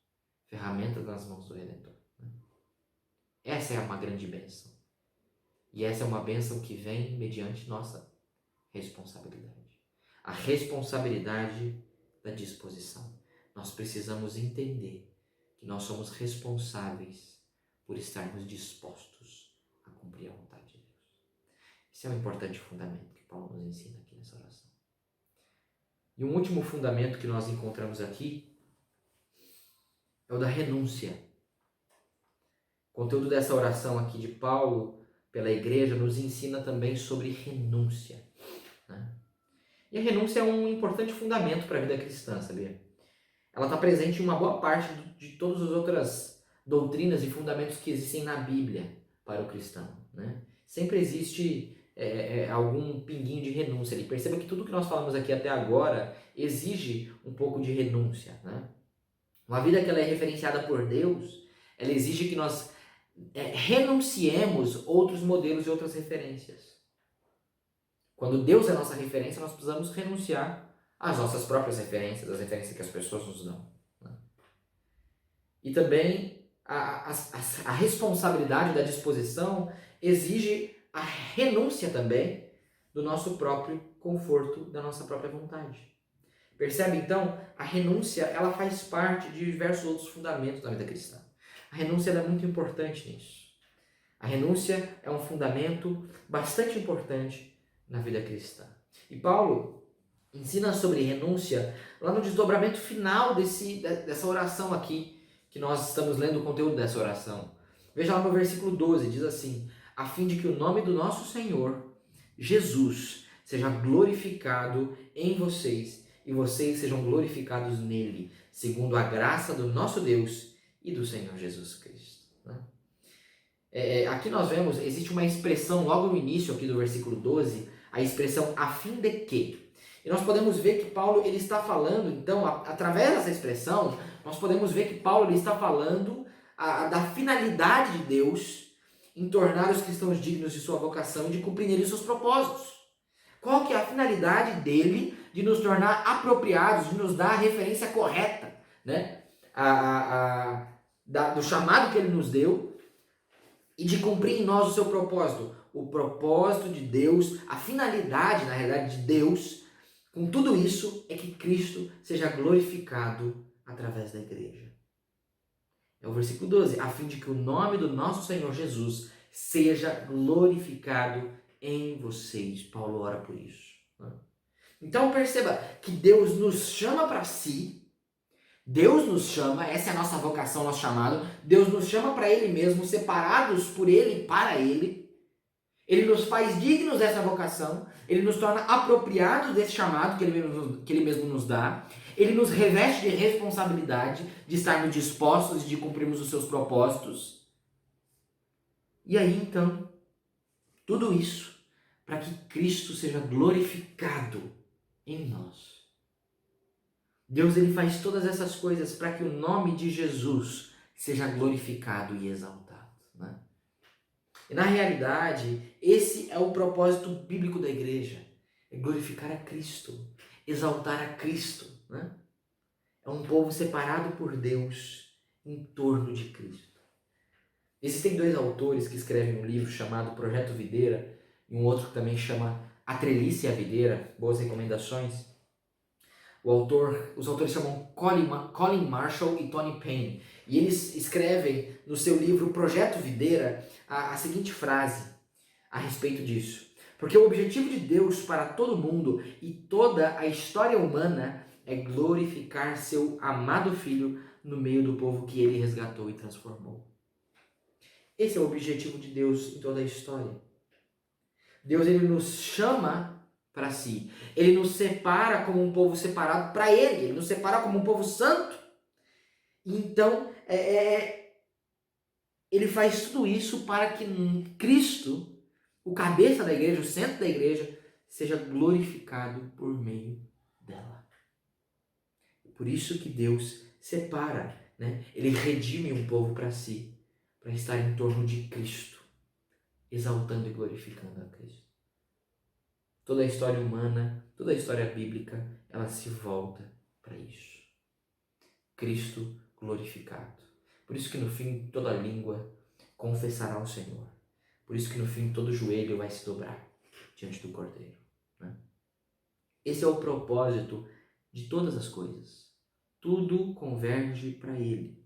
ferramentas nas mãos do Redentor. Essa é uma grande bênção. E essa é uma bênção que vem mediante nossa responsabilidade. A responsabilidade da disposição. Nós precisamos entender que nós somos responsáveis por estarmos dispostos a cumprir a vontade de Deus. Esse é um importante fundamento que Paulo nos ensina aqui nessa oração. E um último fundamento que nós encontramos aqui é o da renúncia. O conteúdo dessa oração aqui de Paulo pela igreja nos ensina também sobre renúncia, né? E a renúncia é um importante fundamento para a vida cristã, sabia? Ela está presente em uma boa parte de todas as outras doutrinas e fundamentos que existem na Bíblia para o cristão, né? Sempre existe algum pinguinho de renúncia ali. Perceba que tudo que nós falamos aqui até agora exige um pouco de renúncia, né? Uma vida que ela é referenciada por Deus, ela exige que nós renunciemos outros modelos e outras referências. Quando Deus é a nossa referência, nós precisamos renunciar às nossas próprias referências, às referências que as pessoas nos dão, né? E também a responsabilidade da disposição exige a renúncia também do nosso próprio conforto, da nossa própria vontade. Percebe então? A renúncia ela faz parte de diversos outros fundamentos da vida cristã. A renúncia é muito importante nisso. A renúncia é um fundamento bastante importante na vida cristã. E Paulo ensina sobre renúncia lá no desdobramento final dessa oração aqui, que nós estamos lendo o conteúdo dessa oração. Veja lá no versículo 12, diz assim: a fim de que o nome do nosso Senhor, Jesus, seja glorificado em vocês e vocês sejam glorificados nele, segundo a graça do nosso Deus e do Senhor Jesus Cristo. Né? Aqui nós vemos, existe uma expressão logo no início aqui do versículo 12, a expressão a fim de que. E nós podemos ver que Paulo ele está falando, então, através dessa expressão, nós podemos ver que Paulo ele está falando da finalidade de Deus em tornar os cristãos dignos de sua vocação e de cumprirem seus propósitos. Qual que é a finalidade dele de nos tornar apropriados, de nos dar a referência correta, né? Do chamado que ele nos deu e de cumprir em nós o seu propósito. O propósito de Deus, a finalidade, na realidade, de Deus, com tudo isso, é que Cristo seja glorificado através da igreja. É o versículo 12, a fim de que o nome do nosso Senhor Jesus seja glorificado em vocês. Paulo ora por isso. Então perceba que Deus nos chama para si, Deus nos chama, essa é a nossa vocação, nosso chamado, Deus nos chama para Ele mesmo, separados por Ele e para Ele. Ele nos faz dignos dessa vocação, Ele nos torna apropriados desse chamado que Ele mesmo nos dá. Ele nos reveste de responsabilidade de estarmos dispostos e de cumprirmos os seus propósitos. E aí, então, tudo isso para que Cristo seja glorificado em nós. Deus ele faz todas essas coisas para que o nome de Jesus seja glorificado e exaltado, né? E na realidade, esse é o propósito bíblico da igreja. É glorificar a Cristo, exaltar a Cristo, né? É um povo separado por Deus em torno de Cristo. Existem dois autores que escrevem um livro chamado Projeto Videira e um outro que também chama A Trelice e a Videira, boas recomendações. Os autores chamam Colin Marshall e Tony Payne. E eles escrevem no seu livro Projeto Videira a seguinte frase a respeito disso. Porque o objetivo de Deus para todo mundo e toda a história humana é glorificar seu amado Filho no meio do povo que ele resgatou e transformou. Esse é o objetivo de Deus em toda a história. Deus ele nos chama para si. Ele nos separa como um povo separado para Ele. Ele nos separa como um povo santo. Então, Ele faz tudo isso para que Cristo, o cabeça da igreja, o centro da igreja, seja glorificado por meio dela. Por isso que Deus separa, né? Ele redime um povo para si, para estar em torno de Cristo, exaltando e glorificando a Cristo. Toda a história humana, toda a história bíblica, ela se volta para isso. Cristo glorificado. Por isso que no fim toda língua confessará ao Senhor. Por isso que no fim todo joelho vai se dobrar diante do Cordeiro, né? Esse é o propósito de todas as coisas. Tudo converge para Ele.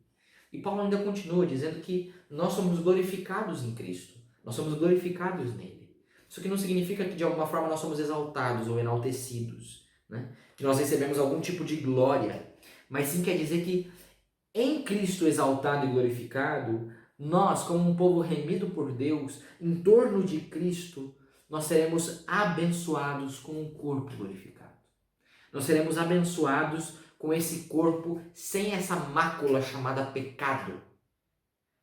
E Paulo ainda continua dizendo que nós somos glorificados em Cristo. Nós somos glorificados nele. Isso que não significa que de alguma forma nós somos exaltados ou enaltecidos, né? Que nós recebemos algum tipo de glória. Mas sim quer dizer que em Cristo exaltado e glorificado, nós, como um povo remido por Deus, em torno de Cristo, nós seremos abençoados com um corpo glorificado. Nós seremos abençoados com esse corpo sem essa mácula chamada pecado,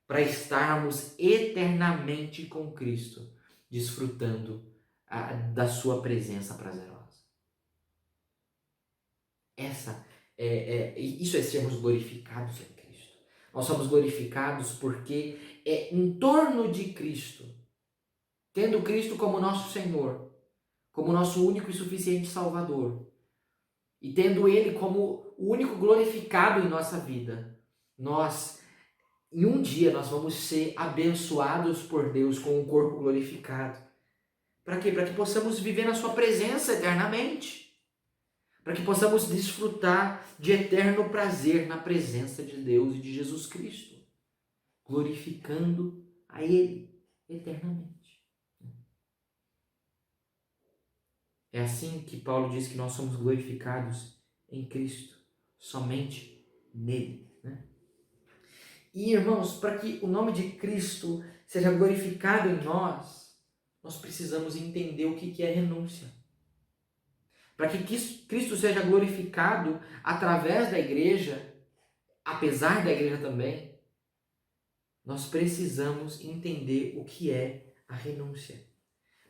para estarmos eternamente com Cristo, desfrutando da sua presença prazerosa. Isso é sermos glorificados em Cristo. Nós somos glorificados porque é em torno de Cristo, tendo Cristo como nosso Senhor, como nosso único e suficiente Salvador, e tendo Ele como o único glorificado em nossa vida, em um dia nós vamos ser abençoados por Deus com um corpo glorificado. Para quê? Para que possamos viver na sua presença eternamente. Para que possamos desfrutar de eterno prazer na presença de Deus e de Jesus Cristo, glorificando a Ele eternamente. É assim que Paulo diz que nós somos glorificados em Cristo, somente nele, né? E, irmãos, para que o nome de Cristo seja glorificado em nós precisamos entender o que é renúncia. Para que Cristo seja glorificado através da igreja, apesar da igreja também, nós precisamos entender o que é a renúncia.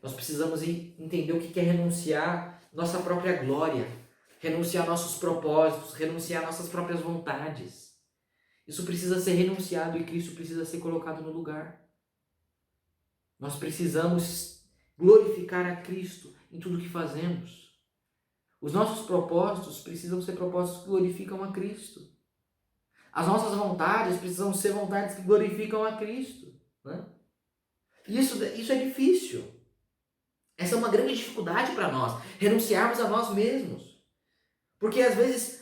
Nós precisamos entender o que é renunciar nossa própria glória, renunciar nossos propósitos, renunciar nossas próprias vontades. Isso precisa ser renunciado e Cristo precisa ser colocado no lugar. Nós precisamos glorificar a Cristo em tudo que fazemos. Os nossos propósitos precisam ser propósitos que glorificam a Cristo. As nossas vontades precisam ser vontades que glorificam a Cristo, né? Isso é difícil. Essa é uma grande dificuldade para nós, renunciarmos a nós mesmos. Porque às vezes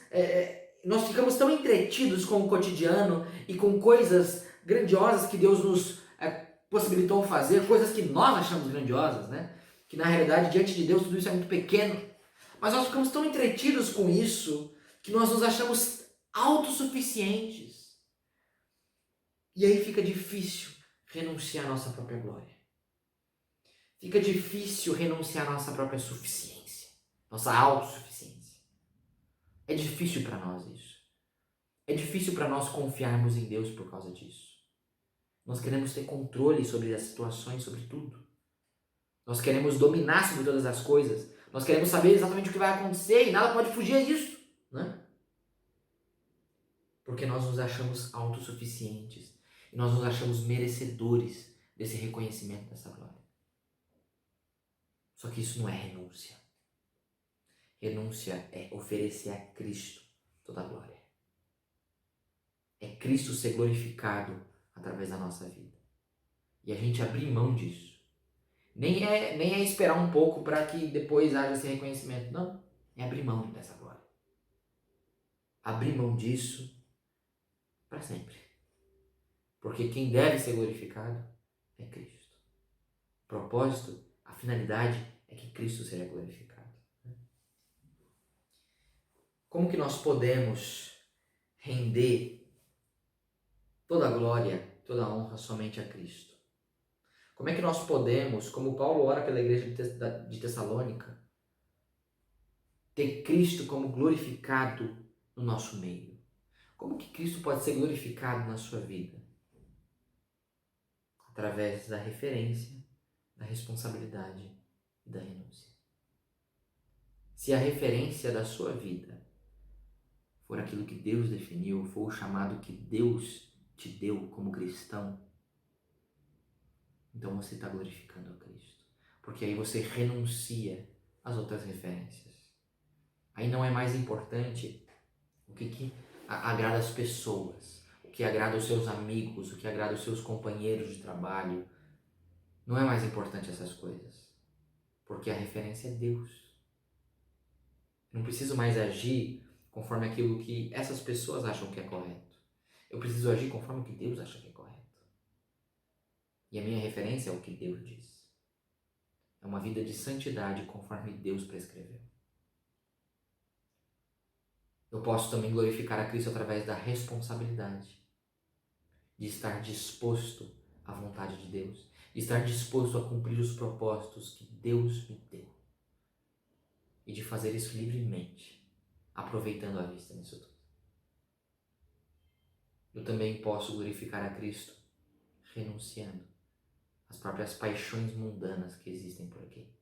nós ficamos tão entretidos com o cotidiano e com coisas grandiosas que Deus nos possibilitou fazer, coisas que nós achamos grandiosas, né? Que na realidade, diante de Deus, tudo isso é muito pequeno. Mas nós ficamos tão entretidos com isso que nós nos achamos autossuficientes. E aí fica difícil renunciar à nossa própria glória. Fica difícil renunciar à nossa própria suficiência, nossa autossuficiência. É difícil para nós isso. É difícil para nós confiarmos em Deus por causa disso. Nós queremos ter controle sobre as situações, sobre tudo. Nós queremos dominar sobre todas as coisas. Nós queremos saber exatamente o que vai acontecer e nada pode fugir disso, né? Porque nós nos achamos autossuficientes e nós nos achamos merecedores desse reconhecimento, dessa glória. Só que isso não é renúncia. Renúncia é oferecer a Cristo toda a glória. É Cristo ser glorificado através da nossa vida. E a gente abrir mão disso. Nem é esperar um pouco para que depois haja esse reconhecimento. Não, é abrir mão dessa glória. Abrir mão disso para sempre. Porque quem deve ser glorificado é Cristo. O propósito, a finalidade é que Cristo seja glorificado. Como que nós podemos render toda a glória, toda a honra somente a Cristo? Como é que nós podemos, como Paulo ora pela igreja de Tessalônica, ter Cristo como glorificado no nosso meio? Como que Cristo pode ser glorificado na sua vida? Através da referência, da responsabilidade e da renúncia. Se a referência da sua vida for aquilo que Deus definiu, for o chamado que Deus te deu como cristão, então você está glorificando a Cristo. Porque aí você renuncia às outras referências. Aí não é mais importante o que agrada as pessoas, o que agrada os seus amigos, o que agrada os seus companheiros de trabalho. Não é mais importante essas coisas, porque a referência é Deus. Eu não preciso mais agir conforme aquilo que essas pessoas acham que é correto. Eu preciso agir conforme o que Deus acha que é correto. E a minha referência é o que Deus diz. É uma vida de santidade conforme Deus prescreveu. Eu posso também glorificar a Cristo através da responsabilidade de estar disposto à vontade de Deus, de estar disposto a cumprir os propósitos que Deus me deu e de fazer isso livremente, aproveitando a vista nisso tudo. Eu também posso glorificar a Cristo renunciando às próprias paixões mundanas que existem por aqui.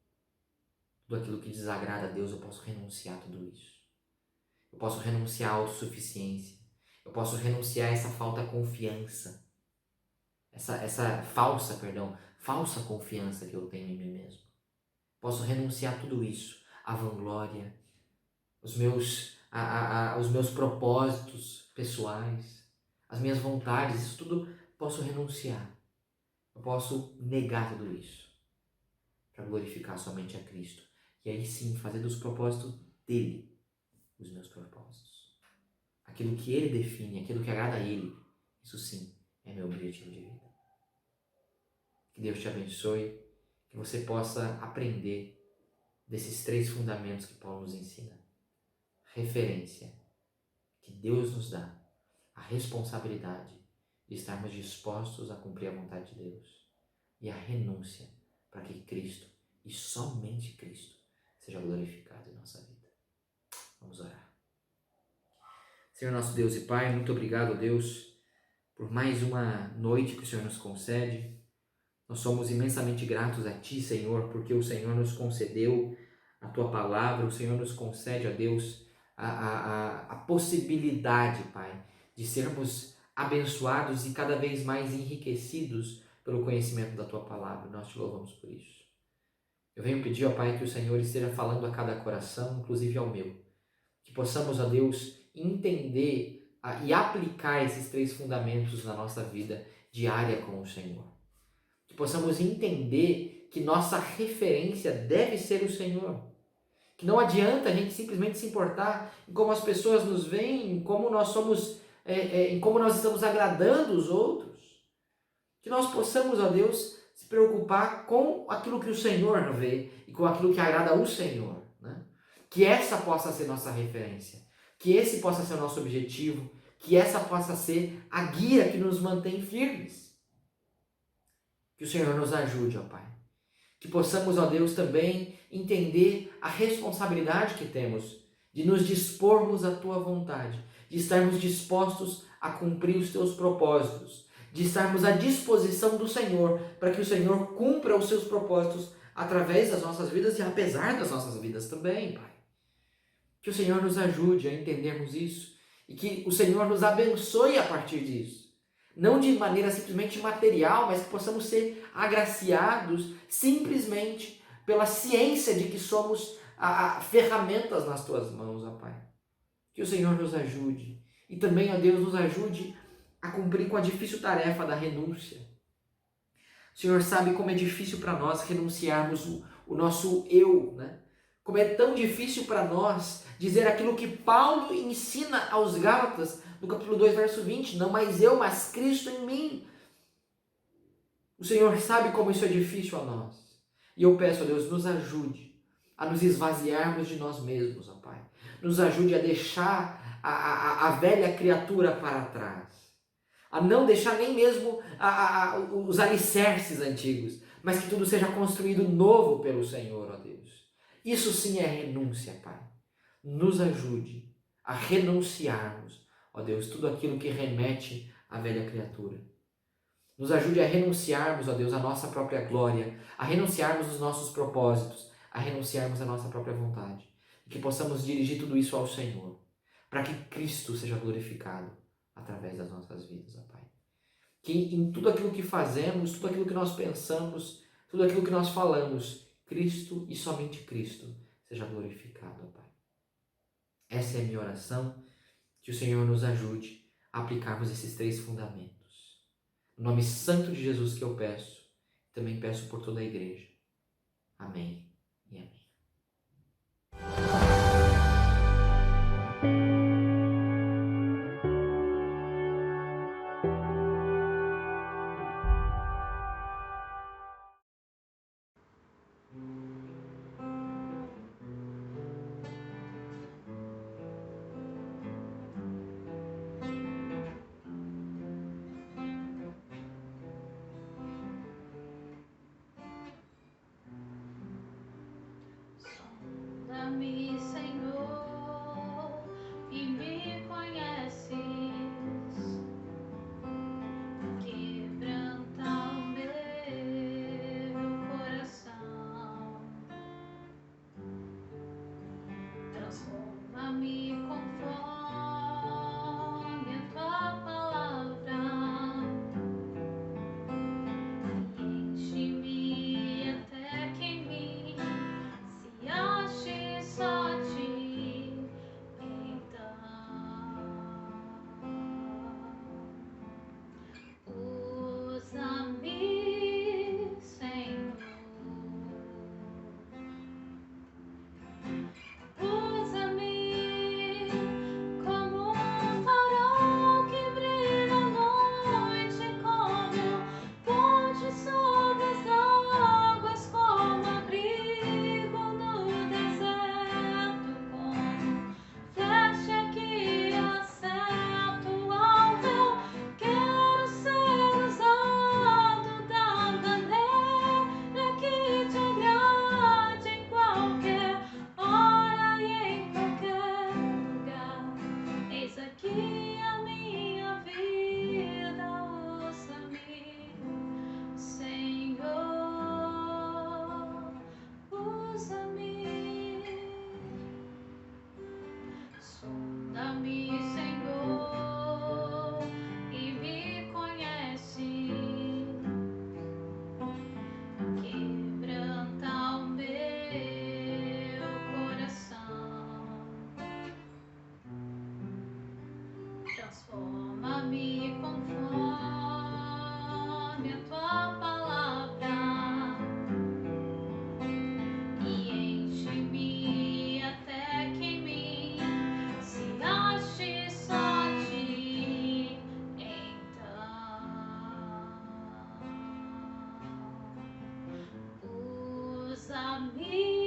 Tudo aquilo que desagrada a Deus, eu posso renunciar a tudo isso. Eu posso renunciar à autossuficiência. Eu posso renunciar a essa falsa confiança. Essa falsa confiança que eu tenho em mim mesmo. Posso renunciar a tudo isso. A vanglória, os meus propósitos pessoais, as minhas vontades, isso tudo posso renunciar. Eu posso negar tudo isso para glorificar somente a Cristo. E aí sim, fazer dos propósitos dele os meus propósitos. Aquilo que ele define, aquilo que agrada a ele, isso sim é meu objetivo de vida. Que Deus te abençoe, que você possa aprender desses 3 fundamentos que Paulo nos ensina. Referência, que Deus nos dá, a responsabilidade de estarmos dispostos a cumprir a vontade de Deus e a renúncia para que Cristo, e somente Cristo, seja glorificado em nossa vida. Vamos orar. Senhor nosso Deus e Pai, muito obrigado, Deus, por mais uma noite que o Senhor nos concede. Nós somos imensamente gratos a Ti, Senhor, porque o Senhor nos concedeu a Tua palavra, o Senhor nos concede, ó Deus, a possibilidade, Pai, de sermos abençoados e cada vez mais enriquecidos pelo conhecimento da Tua palavra. Nós Te louvamos por isso. Eu venho pedir, ó Pai, que o Senhor esteja falando a cada coração, inclusive ao meu. Que possamos, ó Deus, entender e aplicar esses 3 fundamentos na nossa vida diária com o Senhor. Que possamos entender que nossa referência deve ser o Senhor. Que não adianta a gente simplesmente se importar em como as pessoas nos veem, em como nós somos, em como nós estamos agradando os outros. Que nós possamos, ó Deus, se preocupar com aquilo que o Senhor vê e com aquilo que agrada ao Senhor, né? Que essa possa ser nossa referência, que esse possa ser o nosso objetivo, que essa possa ser a guia que nos mantém firmes. Que o Senhor nos ajude, ó Pai. Que possamos, ó Deus, também entender a responsabilidade que temos de nos dispormos à Tua vontade, de estarmos dispostos a cumprir os Teus propósitos, de estarmos à disposição do Senhor para que o Senhor cumpra os Seus propósitos através das nossas vidas e apesar das nossas vidas também, Pai. Que o Senhor nos ajude a entendermos isso e que o Senhor nos abençoe a partir disso. Não de maneira simplesmente material, mas que possamos ser agraciados simplesmente pela ciência de que somos ferramentas nas Tuas mãos, ó Pai. Que o Senhor nos ajude e também, ó Deus, nos ajude a cumprir com a difícil tarefa da renúncia. O Senhor sabe como é difícil para nós renunciarmos o nosso eu, né? Como é tão difícil para nós dizer aquilo que Paulo ensina aos Gálatas, no capítulo 2, verso 20, não mais eu, mas Cristo em mim. O Senhor sabe como isso é difícil a nós. E eu peço a Deus, nos ajude a nos esvaziarmos de nós mesmos, ó Pai. Nos ajude a deixar a velha criatura para trás. A não deixar nem mesmo os alicerces antigos, mas que tudo seja construído novo pelo Senhor, ó Deus. Isso sim é renúncia, Pai. Nos ajude a renunciarmos, ó Deus, tudo aquilo que remete à velha criatura. Nos ajude a renunciarmos, ó Deus, a nossa própria glória, a renunciarmos os nossos propósitos, a renunciarmos a nossa própria vontade. E que possamos dirigir tudo isso ao Senhor, para que Cristo seja glorificado através das nossas vidas, ó Pai. Que em tudo aquilo que fazemos, tudo aquilo que nós pensamos, tudo aquilo que nós falamos, Cristo e somente Cristo seja glorificado, ó Pai. Essa é a minha oração, que o Senhor nos ajude a aplicarmos esses 3 fundamentos. No nome santo de Jesus que eu peço, também peço por toda a igreja. Amém e amém. Sonda-me, Senhor, e me conheces. Quebranta o meu coração. Transforma-me conforme a tua palavra. E enche-me até que em mim se ache só ti. Então, usa-me, Senhor. Usa-me como um farol que brilha à noite, como ponte sobre as águas, como abrigo no deserto, como flecha que acerta o alvo. Eu quero ser usado da maneira que te agrade em qualquer hora e em qualquer lugar. Eis aqui a minha vida, ouça-me, Senhor, usa-me. Sonda-me, Senhor, e me conhece. Quebranta o meu coração. Transforma-me conforme a tua palavra. E enche-me até que em mim se ache só ti. Então, usa-me,